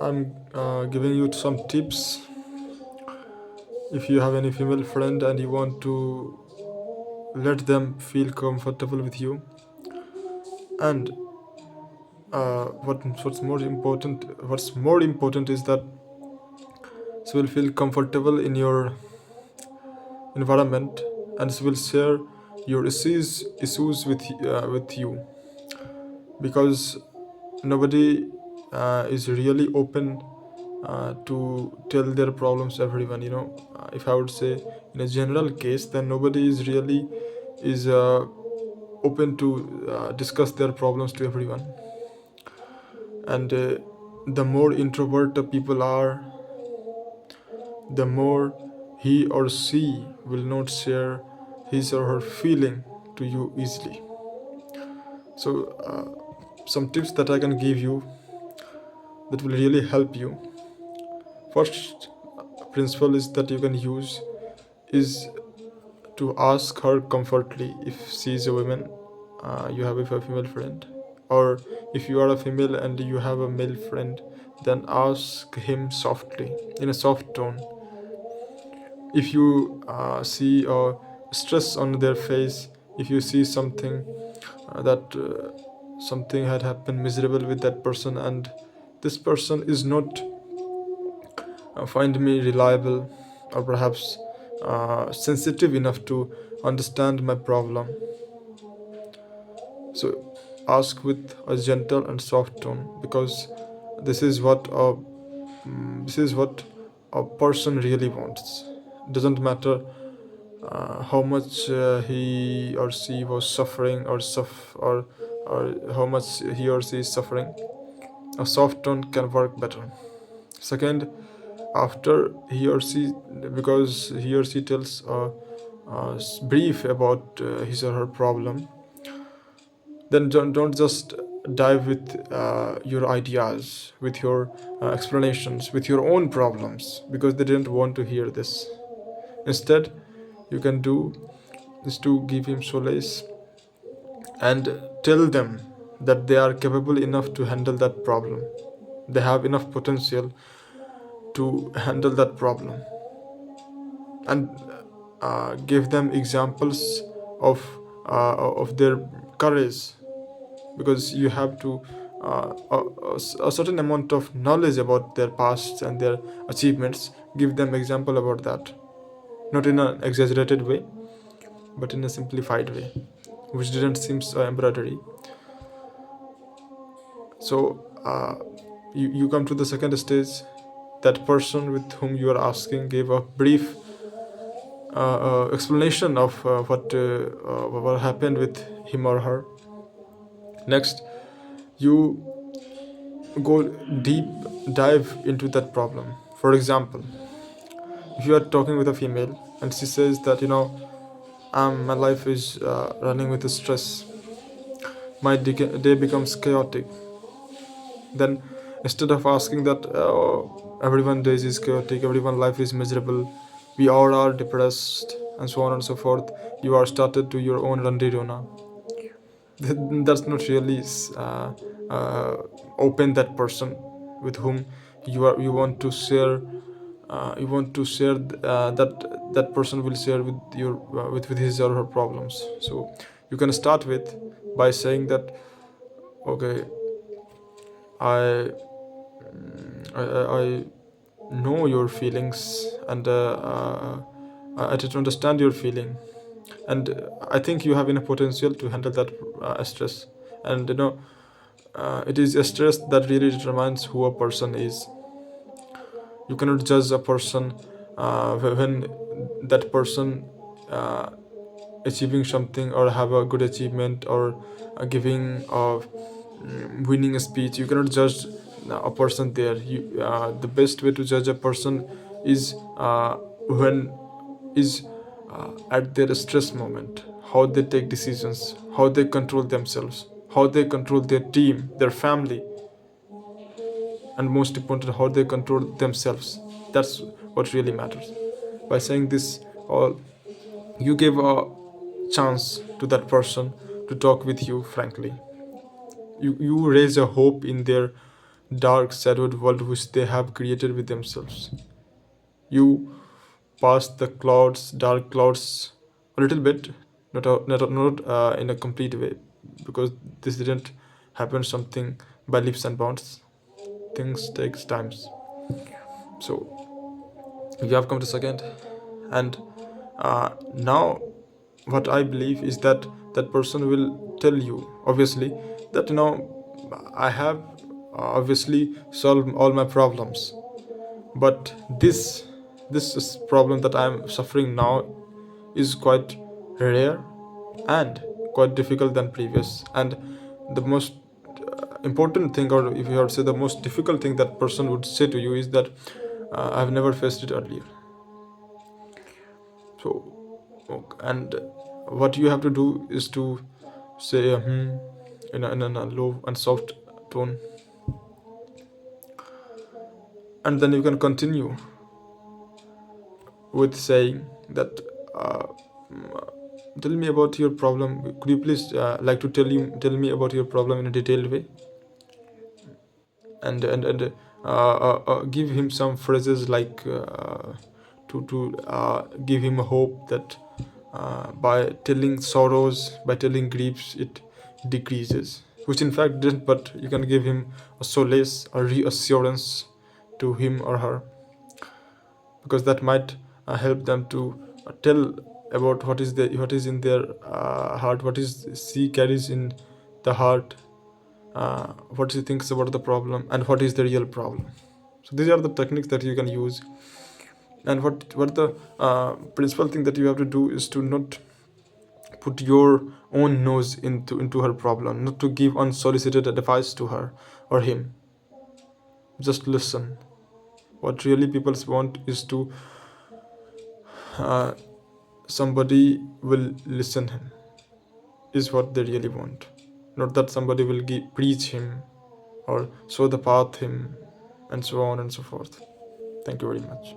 I'm giving you some tips if you have any female friend and you want to let them feel comfortable with you. And what's more important is that she will feel comfortable in your environment, and she will share your issues with you, because nobody is really open to tell their problems to everyone. If I would say in a general case, then nobody is really is open to discuss their problems to everyone. And the more introvert the people are, the more he or she will not share his or her feeling to you easily. So some tips that I can give you that will really help you. First principle is that you can use is to ask her comfortably. If she is a woman, you have a female friend, or if you are a female and you have a male friend, then ask him softly, in a soft tone. If you see stress on their face, if you see something that something had happened miserable with that person, and this person is not find me reliable, or perhaps sensitive enough to understand my problem, so ask with a gentle and soft tone, because this is what a this is what a person really wants. Doesn't matter how much he or she was suffering, or how much he or she is suffering. A soft tone can work better. Second, after he or she, because he or she tells brief about his or her problem, then don't just dive with your ideas, with your explanations, with your own problems, because they didn't want to hear this. Instead, you can do is to give him solace and tell them that they are capable enough to handle that problem. They have enough potential to handle that problem, and give them examples of their courage, because you have to a certain amount of knowledge about their past and their achievements. Give them example about that, not in an exaggerated way, but in a simplified way, which didn't seem so embroidery. So you come to the second stage. That person with whom you are asking gave a brief explanation of what happened with him or her. Next, you go deep dive into that problem. For example, if you are talking with a female and she says that, my life is running with stress, my day becomes chaotic, then instead of asking that everyone days is chaotic, everyone life is miserable, we all are depressed, and so on and so forth, you are started to your own randirona. That's not really open that person with whom you want to share. That person will share with your with his or her problems. So you can start with by saying that, okay, I I know your feelings, and I try to understand your feeling, and I think you have enough potential to handle that stress. And it is a stress that really determines who a person is. You cannot judge a person when that person uh, achieving something, or have a good achievement, or giving winning a speech. You cannot judge a person there. The best way to judge a person is when is at their stress moment, how they take decisions, how they control themselves, how they control their team, their family, and most important, how they control themselves. That's what really matters. By saying this all, you give a chance to that person to talk with you frankly. You raise a hope in their dark, shadowed world which they have created with themselves. You pass the clouds, dark clouds, a little bit, not in a complete way, because this didn't happen something by leaps and bounds. Things takes times. So you have come to second, and now what I believe is that that person will tell you obviously that I have obviously solved all my problems, but this is problem that I am suffering now is quite rare and quite difficult than previous. And the most important thing, or if you have to say the most difficult thing that person would say to you is that I've never faced it earlier. So and what you have to do is to say in a low and soft tone, and then you can continue with saying that tell me about your problem. Could you please like to tell me about your problem in a detailed way, and give him some phrases like to give him a hope that by telling sorrows, by telling griefs, it decreases, which in fact didn't, but you can give him a solace, a reassurance to him or her, because that might help them to tell about what is in their heart, what is she carries in the heart, what she thinks about the problem, and what is the real problem. So these are the techniques that you can use. And what the principal thing that you have to do is to not put your own nose into her problem, not to give unsolicited advice to her or him. Just listen. What really people want is to uh, somebody will listen him, is what they really want, not that somebody will preach him or show the path him, and so on and so forth. Thank you very much.